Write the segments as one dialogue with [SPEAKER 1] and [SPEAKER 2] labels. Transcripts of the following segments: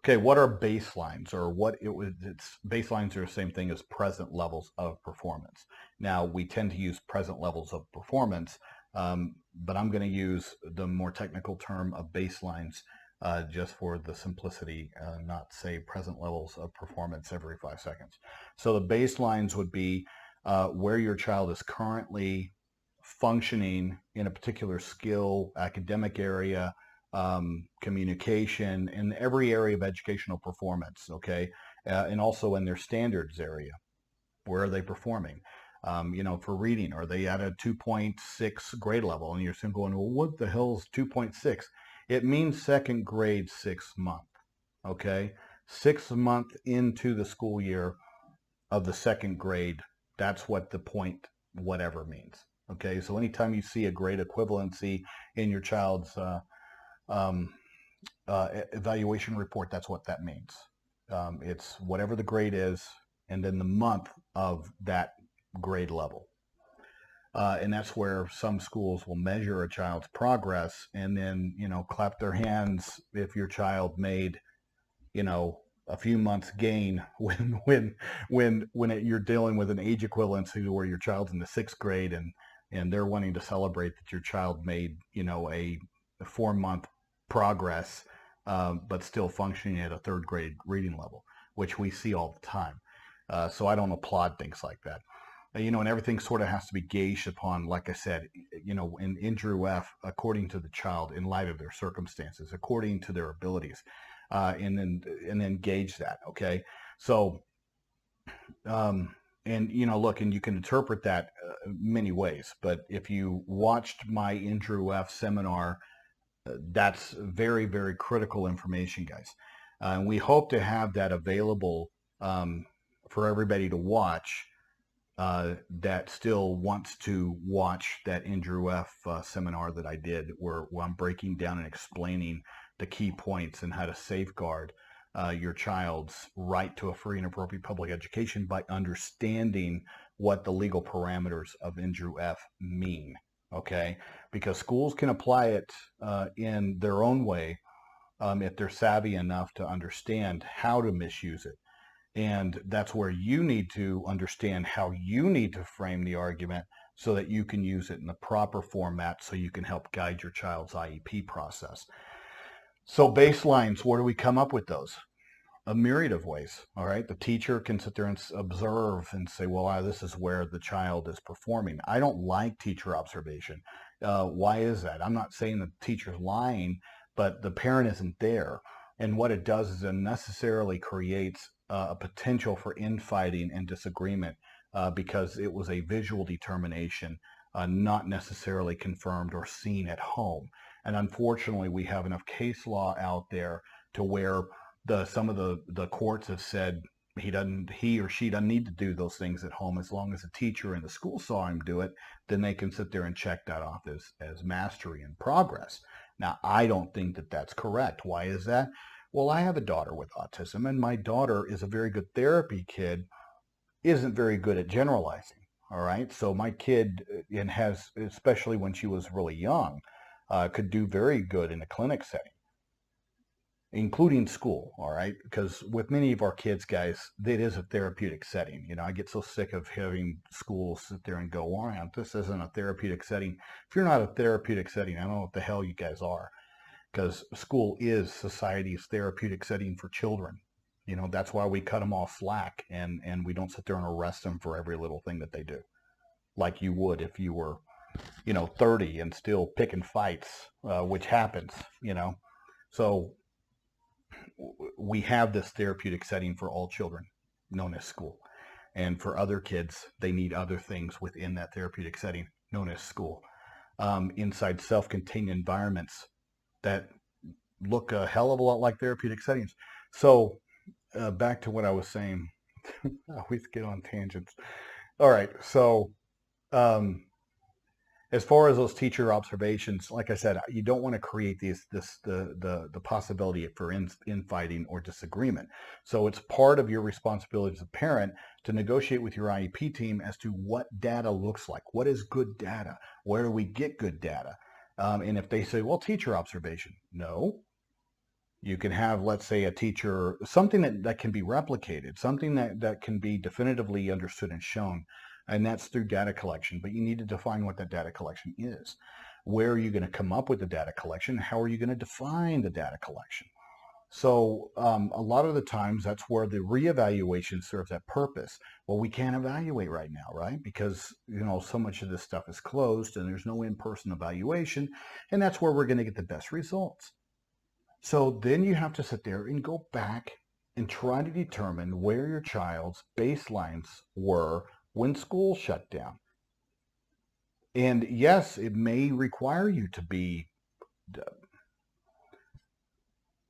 [SPEAKER 1] Okay, what are baselines, or what it was? It's baselines are the same thing as present levels of performance. Now we tend to use present levels of performance, but I'm going to use the more technical term of baselines just for the simplicity, not say present levels of performance every 5 seconds. So the baselines would be where your child is currently functioning in a particular skill, academic area, communication, in every area of educational performance, okay? And also in their standards area, where are they performing? For reading, are they at a 2.6 grade level? And you're simply going, well, what the hell is 2.6? It means second grade 6th month, okay? 6th month into the school year of the second grade, that's what the point whatever means. Okay, so anytime you see a grade equivalency in your child's um, evaluation report, that's what that means. It's whatever the grade is, and then the month of that grade level. And that's where some schools will measure a child's progress and then, clap their hands if your child made, a few months gain you're dealing with an age equivalency where your child's in the 6th grade and they're wanting to celebrate that your child made, a 4-month progress, but still functioning at a 3rd grade reading level, which we see all the time. So I don't applaud things like that. And everything sort of has to be gauged upon, like I said, in Drew F, according to the child, in light of their circumstances, according to their abilities, and then gauge that. Okay, so look, and you can interpret that many ways. But if you watched my Andrew F seminar, that's very, very critical information, guys. And we hope to have that available for everybody to watch that still wants to watch that Andrew F seminar that I did, where I'm breaking down and explaining the key points and how to safeguard your child's right to a free and appropriate public education by understanding what the legal parameters of Andrew F mean. Okay, because schools can apply it in their own way if they're savvy enough to understand how to misuse it. And that's where you need to understand how you need to frame the argument so that you can use it in the proper format so you can help guide your child's IEP process. So baselines, where do we come up with those? A myriad of ways. All right. The teacher can sit there and observe and say, well, this is where the child is performing. I don't like teacher observation. Why is that? I'm not saying the teacher's lying, but the parent isn't there. And what it does is it unnecessarily creates a potential for infighting and disagreement because it was a visual determination, not necessarily confirmed or seen at home. And unfortunately, we have enough case law out there to where some of the courts have said he or she doesn't need to do those things at home as long as the teacher in the school saw him do it. Then they can sit there and check that off as mastery and progress. Now, I don't think that that's correct. Why is that? Well, I have a daughter with autism, and my daughter is a very good therapy kid, isn't very good at generalizing. All right, so my kid and has, especially when she was really young, could do very good in a clinic setting, including school. All right, because with many of our kids, guys, it is a therapeutic setting. I get so sick of having schools sit there and go, "Why this isn't a therapeutic setting?" If you're not a therapeutic setting, I don't know what the hell you guys are, because school is society's therapeutic setting for children. That's why we cut them off slack, and we don't sit there and arrest them for every little thing that they do, like you would if you were 30 and still picking fights, which happens. So we have this therapeutic setting for all children known as school. And for other kids, they need other things within that therapeutic setting known as school. Inside self-contained environments that look a hell of a lot like therapeutic settings. So back to what I was saying. I always get on tangents. All right. So as far as those teacher observations, like I said, you don't want to create the possibility for infighting or disagreement. So it's part of your responsibility as a parent to negotiate with your IEP team as to what data looks like. What is good data? Where do we get good data? And if they say, well, teacher observation, no. You can have, let's say, a teacher, something that can be replicated, something that can be definitively understood and shown, and that's through data collection. But you need to define what that data collection is. Where are you going to come up with the data collection? How are you going to define the data collection? So a lot of the times that's where the reevaluation serves that purpose. Well, we can't evaluate right now, right? Because, so much of this stuff is closed and there's no in-person evaluation, and that's where we're going to get the best results. So then you have to sit there and go back and try to determine where your child's baselines were when school shut down. And yes, it may require you to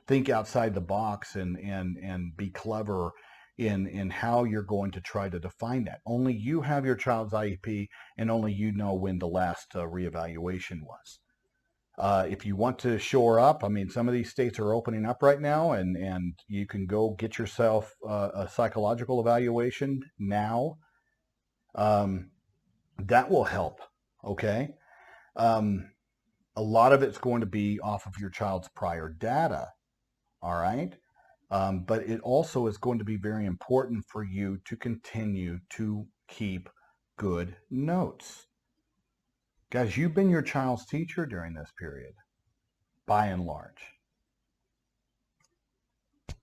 [SPEAKER 1] think outside the box and be clever in how you're going to try to define that. Only you have your child's IEP, and only you know when the last reevaluation was. If you want to shore up, I mean, some of these states are opening up right now, and you can go get yourself a psychological evaluation now. That will help, okay? A lot of it's going to be off of your child's prior data, all right? But it also is going to be very important for you to continue to keep good notes. Guys, you've been your child's teacher during this period, by and large.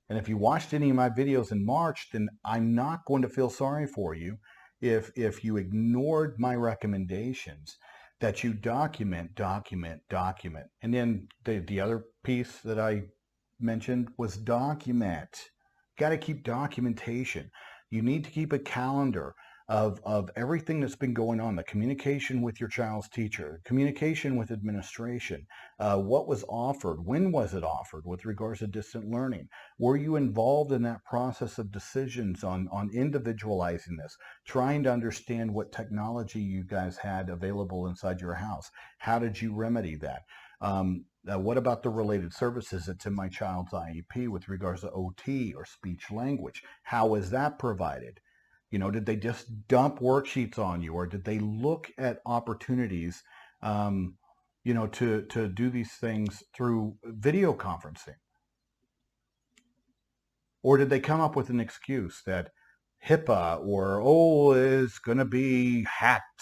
[SPEAKER 1] And if you watched any of my videos in March, then I'm not going to feel sorry for you if you ignored my recommendations that you document. And then the other piece that I mentioned was document. Got to keep documentation. You need to keep a calendar of everything that's been going on, the communication with your child's teacher, communication with administration, what was offered, when was it offered with regards to distant learning? Were you involved in that process of decisions on individualizing this, trying to understand what technology you guys had available inside your house? How did you remedy that? What about the related services that's in my child's IEP with regards to OT or speech language? How is that provided? Did they just dump worksheets on you, or did they look at opportunities, to do these things through video conferencing? Or did they come up with an excuse that HIPAA or, is going to be hacked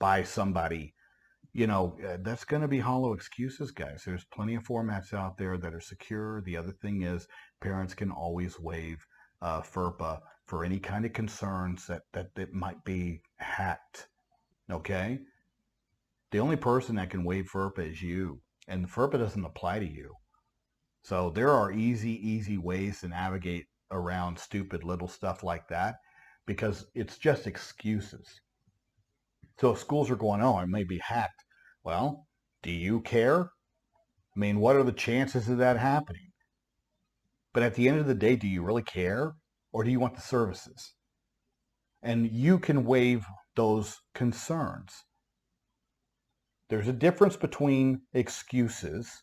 [SPEAKER 1] by somebody? That's going to be hollow excuses, guys. There's plenty of formats out there that are secure. The other thing is parents can always waive FERPA for any kind of concerns that it might be hacked, okay? The only person that can waive FERPA is you, and FERPA doesn't apply to you. So there are easy ways to navigate around stupid little stuff like that, because it's just excuses. So if schools are going, oh, it may be hacked. Well, do you care? I mean, what are the chances of that happening? But at the end of the day, do you really care? Or do you want the services? And you can waive those concerns. There's a difference between excuses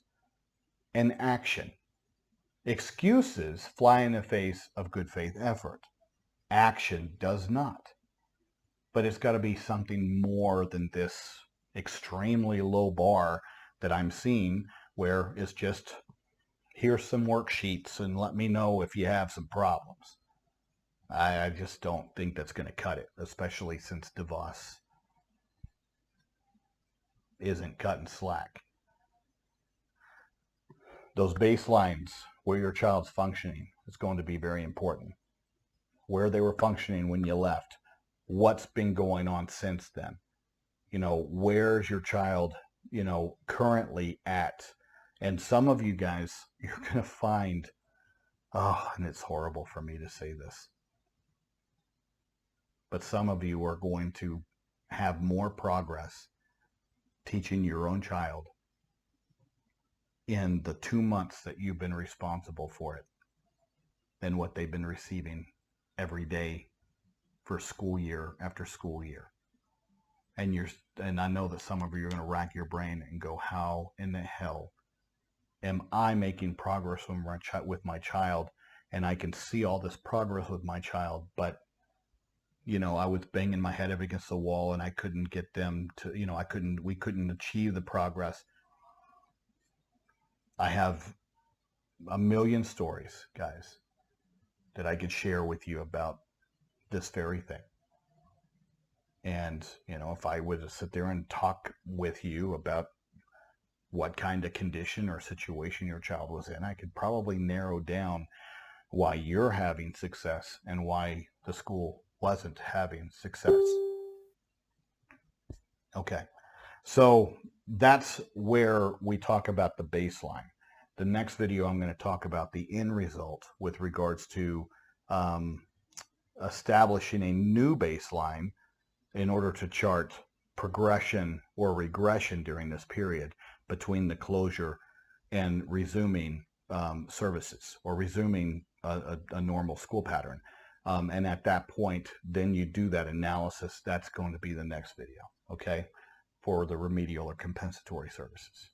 [SPEAKER 1] and action. Excuses fly in the face of good faith effort. Action does not. But it's got to be something more than this extremely low bar that I'm seeing, where it's just, here's some worksheets and let me know if you have some problems. I just don't think that's going to cut it, especially since DeVos isn't cutting slack. Those baselines where your child's functioning is going to be very important. Where they were functioning when you left. What's been going on since then? Where's your child, currently at? And some of you guys, you're going to find, and it's horrible for me to say this, but some of you are going to have more progress teaching your own child in the 2 months that you've been responsible for it than what they've been receiving every day for school year after school year. And I know that some of you are going to rack your brain and go, how in the hell am I making progress with my child? And I can see all this progress with my child, but I was banging my head up against the wall and I couldn't get them to, we couldn't achieve the progress. I have a million stories, guys, that I could share with you about this very thing. And, if I were to sit there and talk with you about what kind of condition or situation your child was in, I could probably narrow down why you're having success and why the school wasn't having success. Okay. So that's where we talk about the baseline. The next video, I'm going to talk about the end result with regards to establishing a new baseline in order to chart progression or regression during this period between the closure and resuming services or resuming a normal school pattern. And at that point, then you do that analysis. That's going to be the next video, okay, for the remedial or compensatory services.